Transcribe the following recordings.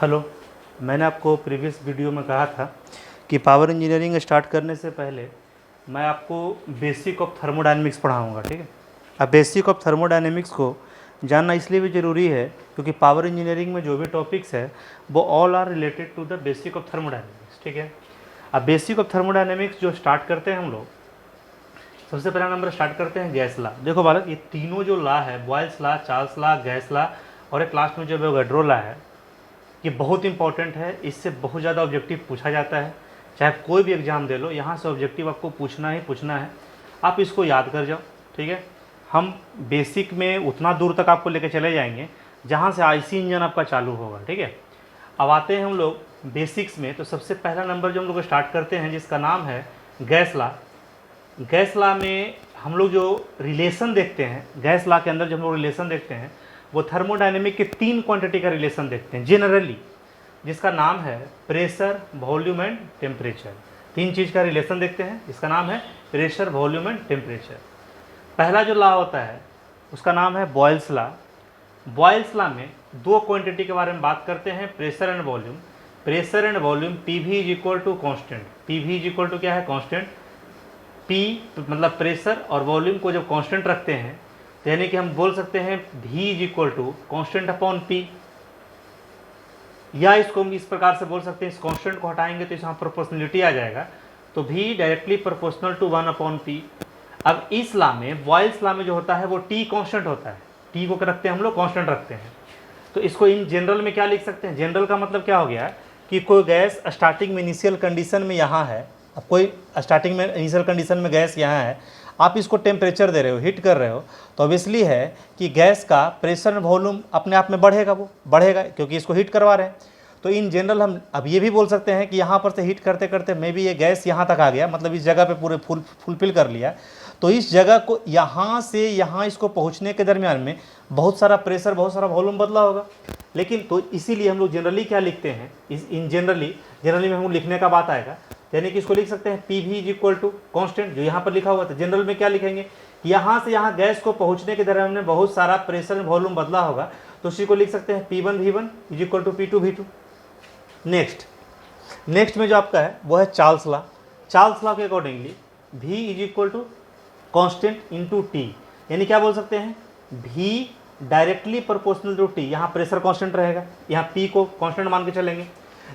Hello. मैंने आपको previous video में कहा था कि पावर इंजीनियरिंग स्टार्ट करने से पहले मैं आपको बेसिक ऑफ थर्मोडायनेमिक्स पढ़ाऊंगा, ठीक है। अब बेसिक ऑफ थर्मोडायनेमिक्स को जानना इसलिए भी ज़रूरी है क्योंकि पावर इंजीनियरिंग में जो भी टॉपिक्स है वो all are related to the basic of thermodynamics, ठीक है। अब बेसिक ऑफ थर्मोडायनेमिक्स जो स्टार्ट करते हैं हम लोग, सबसे पहला नंबर स्टार्ट करते हैं गैस ला। देखो बालक, ये तीनों जो ला है, बॉयल्स ला, चार्ल्स ला, गैस ला और एक लास्ट में जो एवोगाड्रो ला है, ये बहुत इंपॉर्टेंट है। इससे बहुत ज़्यादा ऑब्जेक्टिव पूछा जाता है, चाहे कोई भी एग्ज़ाम दे लो, यहाँ से ऑब्जेक्टिव आपको पूछना ही पूछना है। आप इसको याद कर जाओ, ठीक है। हम बेसिक में उतना दूर तक आपको लेके चले जाएंगे जहाँ से आईसी इंजन आपका चालू होगा, ठीक है। अब आते हैं हम लोग बेसिक्स में, तो सबसे पहला नंबर जो हम लोग स्टार्ट करते हैं जिसका नाम है गैस ला। गैस ला में हम लोग जो रिलेशन देखते हैं, गैस ला के अंदर जो हम लोग रिलेशन देखते हैं वो थर्मोडायनेमिक के 3 क्वांटिटी का रिलेशन देखते हैं जनरली, जिसका नाम है प्रेशर, वॉल्यूम एंड टेम्परेचर। 3 चीज़ का रिलेशन देखते हैं जिसका नाम है प्रेशर, वॉल्यूम एंड टेम्परेचर। पहला जो ला होता है उसका नाम है बॉयल्स ला। बॉयल्स ला में 2 क्वांटिटी के बारे में बात करते हैं, pressure and volume. Pressure and volume P V is equal to constant. P V is equal to क्या है? कॉन्स्टेंट। पी मतलब प्रेशर और वॉल्यूम को जब कांस्टेंट रखते हैं तो यानी कि हम बोल सकते हैं V is equal to constant upon P, या इसको हम इस प्रकार से बोल सकते हैं, इस कांस्टेंट को हटाएंगे तो यहाँ प्रोपोर्शनलिटी आ जाएगा, तो V directly proportional to 1 upon P। अब इस ला में, बॉयल्स ला में जो होता है वो T कांस्टेंट होता है, T को रखते हैं हम लोग कांस्टेंट रखते हैं। तो इसको इन जनरल में क्या लिख सकते हैं? जनरल का मतलब क्या हो गया कि कोई गैस स्टार्टिंग में इनिशियल कंडीशन में यहाँ है, अब कोई स्टार्टिंग में इनिशियल कंडीशन में गैस यहाँ है, आप इसको टेम्परेचर दे रहे हो, हीट कर रहे हो, तो ऑब्वियसली है कि गैस का प्रेशर वॉल्यूम अपने आप में बढ़ेगा, वो बढ़ेगा क्योंकि इसको हीट करवा रहे हैं। तो इन जनरल हम अब ये भी बोल सकते हैं कि यहाँ पर से हीट करते करते मे बी ये गैस यहाँ तक आ गया, मतलब इस जगह पे पूरे फुलफिल कर लिया, तो इस जगह को यहाँ से यहाँ इसको पहुँचने के दरमियान में बहुत सारा प्रेशर, बहुत सारा वॉल्यूम बदला होगा। लेकिन तो इसीलिए हम लोग जनरली क्या लिखते हैं, इस इन जनरली में हम लिखने का बात आएगा, यानी कि इसको लिख सकते हैं P V is equal to constant, जो यहाँ पर लिखा हुआ था। जनरल में क्या लिखेंगे? यहाँ से यहाँ गैस को पहुँचने के दरमियान में बहुत सारा प्रेशर एंड वॉल्यूम बदला होगा, तो उसी को लिख सकते हैं P1 V1 is equal to P2 V2। Next में जो आपका है वो है चार्ल्स ला। चार्ल्स ला के accordingly V is equal to constant into T, यानी क्या बोल सकते हैं? V directly proportional to T। यहाँ प्रेशर कॉन्स्टेंट रहेगा, यहाँ P को कॉन्स्टेंट मान के चलेंगे,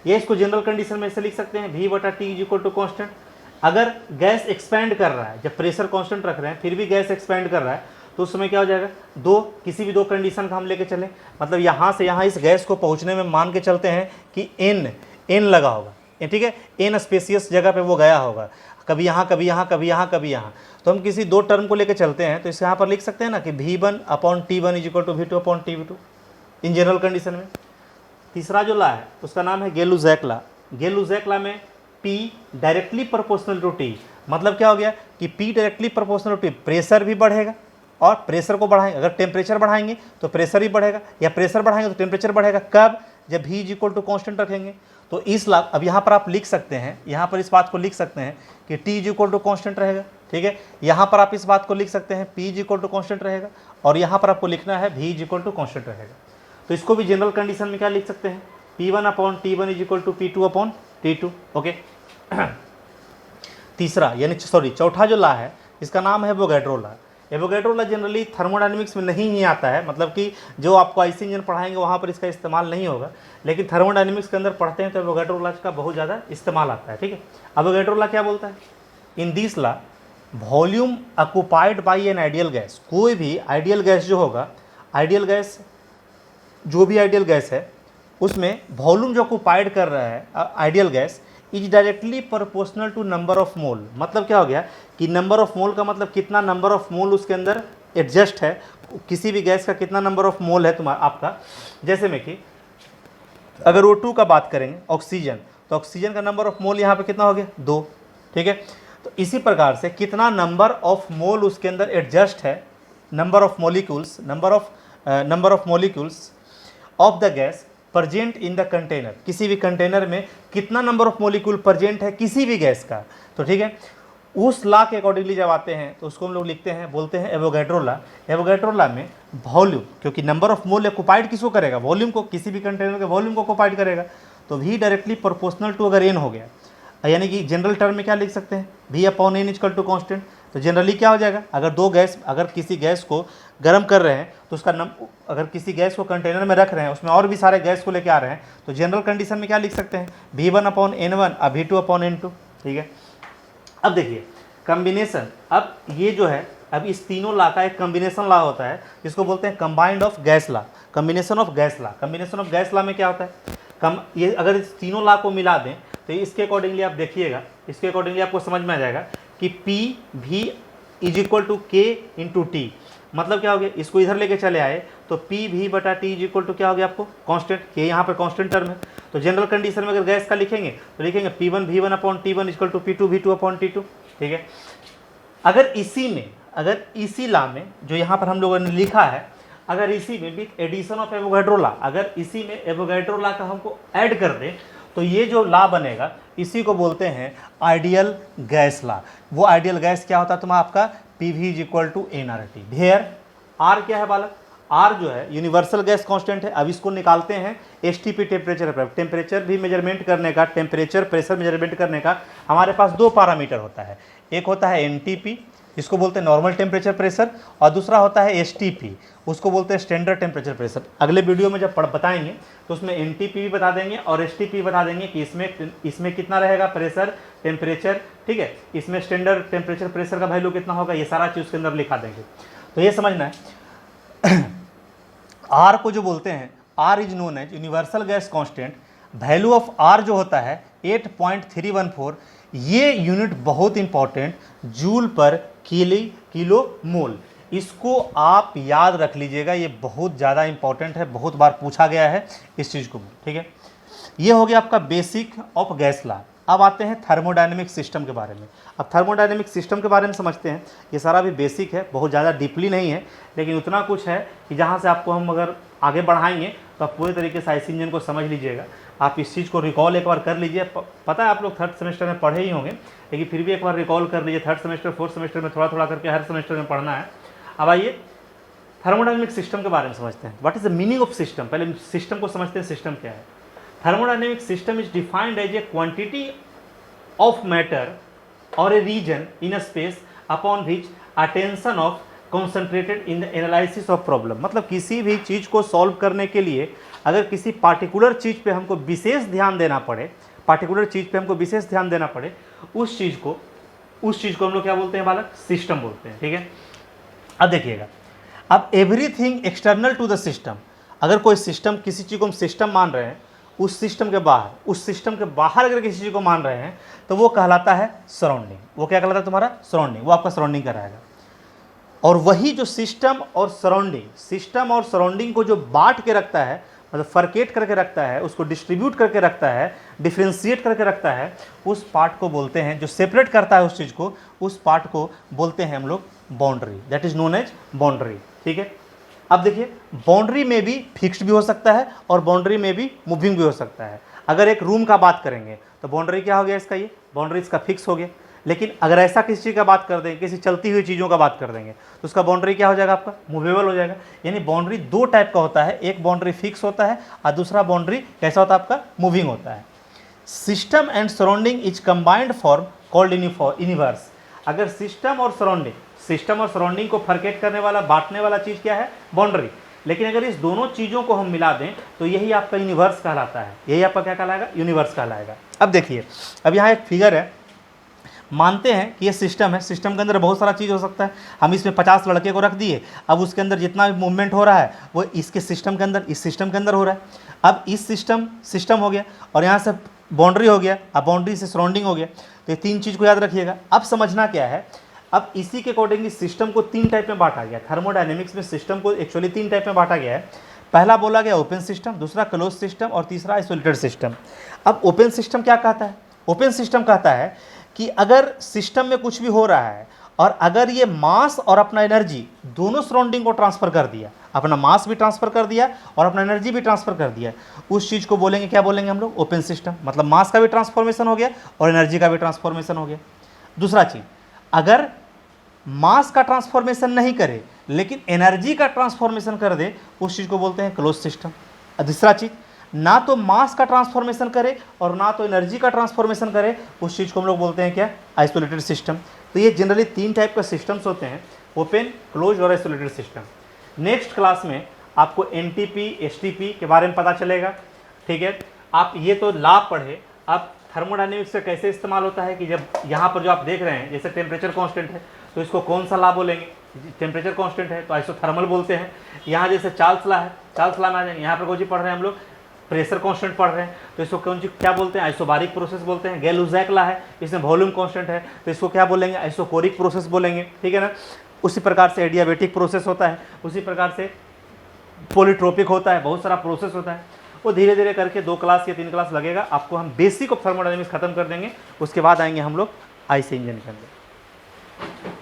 ये इसको जनरल कंडीशन में ऐसे लिख सकते हैं V बटा T is equal to constant. अगर गैस एक्सपैंड कर रहा है, जब प्रेशर कांस्टेंट रख रहे हैं फिर भी गैस एक्सपैंड कर रहा है, तो उस समय क्या हो जाएगा? किसी भी 2 कंडीशन का हम लेके चलें, मतलब यहाँ से यहाँ इस गैस को पहुँचने में मान के चलते हैं कि n लगा होगा, ठीक है, n स्पेसियस जगह पे वो गया होगा, कभी यहाँ कभी यहाँ कभी यहाँ कभी यहाँ, तो हम किसी 2 टर्म को लेके चलते हैं, तो इस यहाँ पर लिख सकते हैं ना कि V1 upon T1 is equal to V2 upon T2 in general condition में। तीसरा जो ला है उसका नाम है गेलुजैक ला। गेलुजैक ला में P directly proportional to T, मतलब क्या हो गया कि P directly proportional to T, pressure भी बढ़ेगा और प्रेशर को बढ़ाएंगे, अगर टेम्परेचर बढ़ाएंगे तो प्रेशर भी बढ़ेगा, या प्रेशर बढ़ाएंगे तो टेम्परेचर बढ़ेगा। कब? जब V is equal to constant रखेंगे। तो इस ला, अब यहाँ पर आप लिख सकते हैं, यहाँ पर इस बात को लिख सकते हैं कि T is equal to constant रहेगा, ठीक है। यहाँ पर आप इस बात को लिख सकते हैं P is equal to constant रहेगा, और यहाँ पर आपको लिखना है V is equal to constant रहेगा। तो इसको भी जनरल कंडीशन में क्या लिख सकते हैं? P1 upon T1 is equal to P2 upon T2, okay. तीसरा यानी चौथा जो ला है इसका नाम है Avogadro law. Avogadro law generally thermodynamics में नहीं ही आता है, मतलब कि जो आपको आईसी इंजन पढ़ाएंगे वहाँ पर इसका इस्तेमाल नहीं होगा, लेकिन थर्मोडायनेमिक्स के अंदर पढ़ते हैं तो एवोगाड्रो ला का बहुत ज़्यादा इस्तेमाल आता है, ठीक है। एवोगाड्रो ला क्या बोलता है? In this law volume occupied by an ideal gas, कोई भी आइडियल गैस जो होगा, आइडियल गैस जो भी आइडियल गैस है उसमें वॉल्यूम जो ऑक्युपाइड कर रहा है ideal gas is directly proportional to number of mole. मतलब क्या हो गया कि नंबर ऑफ मोल का मतलब कितना नंबर ऑफ मोल उसके अंदर एडजस्ट है, किसी भी गैस का कितना नंबर ऑफ मोल है तुम्हारा आपका। जैसे में कि अगर O2 का बात करेंगे, ऑक्सीजन, तो ऑक्सीजन का नंबर ऑफ मोल यहाँ पे कितना हो गया? 2, ठीक है। तो इसी प्रकार से कितना नंबर ऑफ मोल उसके अंदर एडजस्ट है, number of molecules of the gas present in the container, किसी भी कंटेनर में कितना नंबर ऑफ मॉलिक्यूल प्रेजेंट है किसी भी गैस का, तो ठीक है, उस लॉ के अकॉर्डिंगली जब आते हैं तो उसको हम लोग लिखते हैं, बोलते हैं एवोगैड्रो लॉ। एवोगैड्रो लॉ में वॉल्यूम, क्योंकि नंबर ऑफ मोल ऑक्युपाइड किसको करेगा, वॉल्यूम को, किसी भी कंटेनर के वॉल्यूम को ऑक्युपाइड करेगा, तो V डायरेक्टली प्रोपोर्शनल टू अगर n हो गया, यानी कि जनरल टर्म में क्या लिख सकते हैं, V/n इक्वल टू कॉन्स्टेंट। तो जनरली क्या हो जाएगा, अगर किसी गैस को गर्म कर रहे हैं तो उसका अगर किसी गैस को कंटेनर में रख रहे हैं, उसमें और भी सारे गैस को लेके आ रहे हैं, तो जनरल कंडीशन में क्या लिख सकते हैं, V1/n1 और V2/n2। ठीक है, अब देखिए कम्बिनेशन, अब ये जो है, अब इस तीनों लॉ का एक कम्बिनेशन लॉ होता है जिसको बोलते हैं combined of gas law, combination of gas law. Combination of gas law में क्या होता है, ये अगर इस तीनों लॉ को मिला दें तो इसके अकॉर्डिंगली आप देखिएगा, इसके अकॉर्डिंगली आपको समझ में आ जाएगा कि PV is equal to K into T. मतलब क्या हो गया, इसको इधर लेके चले आए तो PV/T इज इक्वल टू क्या हो गया आपको, कांस्टेंट, K यहाँ पर कांस्टेंट टर्म है। तो जनरल कंडीशन में अगर गैस का लिखेंगे तो लिखेंगे P1 V1/T1 equal to P2 V2/T2। ठीक है, अगर इसी लॉ में जो यहाँ पर हम लोगों ने लिखा है, अगर इसी में with addition of Avogadro law, अगर इसी में एवोगैड्रो लॉ का हमको ऐड कर दें तो ये जो लॉ बनेगा इसी को बोलते हैं आइडियल गैस लॉ। वो आइडियल गैस क्या होता है तुम्हारा, आपका PV is equal to nRT। There R क्या है बालक, R जो है यूनिवर्सल गैस कांस्टेंट है। अब इसको निकालते हैं STP टेम्परेचर पर। टेम्परेचर भी मेजरमेंट करने का, टेम्परेचर प्रेशर मेजरमेंट करने का हमारे पास दो पैरामीटर होता है, एक होता है NTP, इसको बोलते हैं नॉर्मल टेम्परेचर प्रेशर, और दूसरा होता है STP, उसको बोलते हैं स्टैंडर्ड टेम्परेचर प्रेशर। अगले वीडियो में जब बताएंगे तो उसमें NTP भी बता देंगे और STP बता देंगे कि इसमें कितना रहेगा प्रेशर टेम्परेचर। ठीक है, इसमें स्टैंडर्ड टेम्परेचर प्रेशर का वैल्यू कितना होगा, ये सारा चीज़ उसके अंदर लिखा देंगे। तो ये समझना है R को जो बोलते हैं, R is known as universal gas constant. Value of R जो होता है 8.314, ये यूनिट बहुत important, joule per kilo mole. इसको आप याद रख लीजिएगा, ये बहुत ज़्यादा इंपॉर्टेंट है, बहुत बार पूछा गया है इस चीज़ को। ठीक है, ये हो गया आपका बेसिक ऑफ गैस लॉ। अब आते हैं थर्मोडायनेमिक सिस्टम के बारे में। अब थर्मोडायनेमिक सिस्टम के बारे में समझते हैं। ये सारा भी बेसिक है, बहुत ज़्यादा डीपली नहीं है, लेकिन उतना कुछ है कि जहाँ से आपको हम अगर आगे बढ़ाएंगे तो आप पूरे तरीके से आईसी इंजन को समझ लीजिएगा। आप इस चीज़ को रिकॉल एक बार कर लीजिए। पता है आप लोग थर्ड सेमेस्टर में पढ़े ही होंगे, लेकिन फिर भी एक बार रिकॉल कर लीजिए। थर्ड सेमेस्टर फोर्थ सेमेस्टर में थोड़ा थोड़ा करके हर सेमेस्टर में पढ़ना है। अब आइए थर्मोडायनेमिक सिस्टम के बारे में समझते हैं। What is the meaning of system, पहले सिस्टम को समझते हैं, सिस्टम क्या है। Thermodynamic system is defined as a quantity of matter or a region in a space upon which attention of concentrated in the analysis of problem। मतलब किसी भी चीज़ को सॉल्व करने के लिए अगर किसी पार्टिकुलर चीज़ पे हमको विशेष ध्यान देना पड़े, उस चीज़ को हम लोग क्या बोलते हैं बालक, सिस्टम बोलते हैं। ठीक है, अब देखिएगा, अब everything external to the system, अगर कोई सिस्टम, किसी चीज़ को हम सिस्टम मान रहे हैं, उस सिस्टम के बाहर अगर किसी चीज़ को मान रहे हैं तो वो कहलाता है सराउंडिंग। वो क्या कहलाता है तुम्हारा, सराउंडिंग, वो आपका सराउंडिंग कराएगा। और वही जो सिस्टम और सराउंडिंग को जो बांट के रखता है, मतलब फर्केट करके रखता है, उसको डिस्ट्रीब्यूट करके रखता है, डिफ्रेंशिएट करके रखता है, उस पार्ट को बोलते हैं, जो सेपरेट करता है उस चीज़ को, उस पार्ट को बोलते हैं हम लोग boundary. That is known as boundary. ठीक है, अब देखिए बाउंड्री में भी फिक्स्ड भी हो सकता है और बाउंड्री में भी मूविंग भी हो सकता है। अगर एक रूम का बात करेंगे तो बाउंड्री क्या हो गया इसका, ये बाउंड्री इसका फिक्स हो गया। लेकिन अगर ऐसा किसी चीज़ का बात कर देंगे, किसी चलती हुई चीज़ों का बात कर देंगे, तो उसका बाउंड्री क्या हो जाएगा, आपका मूवेबल हो जाएगा। यानी बाउंड्री दो टाइप का होता है, एक बाउंड्री फिक्स होता है और दूसरा बाउंड्री कैसा होता है, आपका मूविंग होता है। System and surrounding is combined form called universe. अगर सिस्टम और सराउंडिंग को फर्केट करने वाला, बांटने वाला चीज़ क्या है, बाउंड्री। लेकिन अगर इस दोनों चीज़ों को हम मिला दें तो यही आपका यूनिवर्स कहलाता है। यही आपका क्या कहलाएगा, यूनिवर्स कहलाएगा। अब देखिए, अब यहाँ एक फिगर है, मानते हैं कि ये सिस्टम है, सिस्टम के अंदर बहुत सारा चीज़ हो सकता है। हम इसमें 50 लड़के को रख दिए, अब उसके अंदर जितना भी मूवमेंट हो रहा है वो इसके सिस्टम के अंदर, इस सिस्टम के अंदर हो रहा है। अब इस सिस्टम हो गया और यहाँ से बाउंड्री हो गया, अब बाउंड्री से सराउंडिंग हो गया। तो ये तीन चीज़ को याद रखिएगा। अब समझना क्या है, अब इसी के अकॉर्डिंग सिस्टम को तीन टाइप में बांटा गया। थर्मोडायनेमिक्स में सिस्टम को एक्चुअली तीन टाइप में बांटा गया है। पहला बोला गया ओपन सिस्टम, दूसरा क्लोज सिस्टम और तीसरा आइसोलेटेड सिस्टम। अब ओपन सिस्टम क्या कहता है, ओपन सिस्टम कहता है कि अगर सिस्टम में कुछ भी हो रहा है और अगर ये मास और अपना एनर्जी दोनों सराउंडिंग को ट्रांसफ़र कर दिया, अपना मास भी ट्रांसफ़र कर दिया और अपना एनर्जी भी ट्रांसफ़र कर दिया, उस चीज़ को बोलेंगे, क्या बोलेंगे हम लोग, ओपन सिस्टम। मतलब मास का भी ट्रांसफॉर्मेशन हो गया और एनर्जी का भी ट्रांसफॉर्मेशन हो गया। दूसरा चीज़, अगर मास का ट्रांसफॉर्मेशन नहीं करे लेकिन एनर्जी का ट्रांसफॉर्मेशन कर दे, उस चीज़ को बोलते हैं क्लोज सिस्टम। दूसरा चीज़, ना तो मास का ट्रांसफॉर्मेशन करे और ना तो एनर्जी का ट्रांसफॉर्मेशन करे, उस चीज़ को हम लोग बोलते हैं क्या, आइसोलेटेड सिस्टम। तो ये जनरली 3 टाइप का सिस्टम्स होते हैं, ओपन, क्लोज और आइसोलेटेड सिस्टम। नेक्स्ट क्लास में आपको एनटीपी, एसटीपी के बारे में पता चलेगा, ठीक है। आप ये तो लाभ पढ़े, अब थर्मोडायनेमिक्स का कैसे इस्तेमाल होता है कि जब यहाँ पर जो आप देख रहे हैं, जैसे टेम्परेचर कांस्टेंट है तो इसको कौन सा ला बोलेंगे, टेम्परेचर कांस्टेंट है तो आइसोथर्मल बोलते हैं। यहाँ जैसे चार्ल्स ला है, चार्ल्स ला में आ जाएंगे, यहाँ पर कौन सी पढ़ रहे हैं हम लोग, प्रेशर कांस्टेंट पढ़ रहे हैं तो इसको कौन सी क्या बोलते हैं, आइसोबारिक प्रोसेस बोलते हैं। गैल-लुजैक ला है, इसमें वॉल्यूम कांस्टेंट है तो इसको क्या बोलेंगे, आइसोकोरिक प्रोसेस बोलेंगे, ठीक है ना। उसी प्रकार से एडियाबेटिक प्रोसेस होता है, उसी प्रकार से पॉलीट्रोपिक होता है, बहुत सारा प्रोसेस होता है। वो धीरे धीरे करके 2 क्लास या 3 क्लास लगेगा आपको, हम बेसिक ऑफ थर्मोडायनेमिक्स खत्म कर देंगे, उसके बाद आएंगे हम लोग आईसी इंजन के अंदर।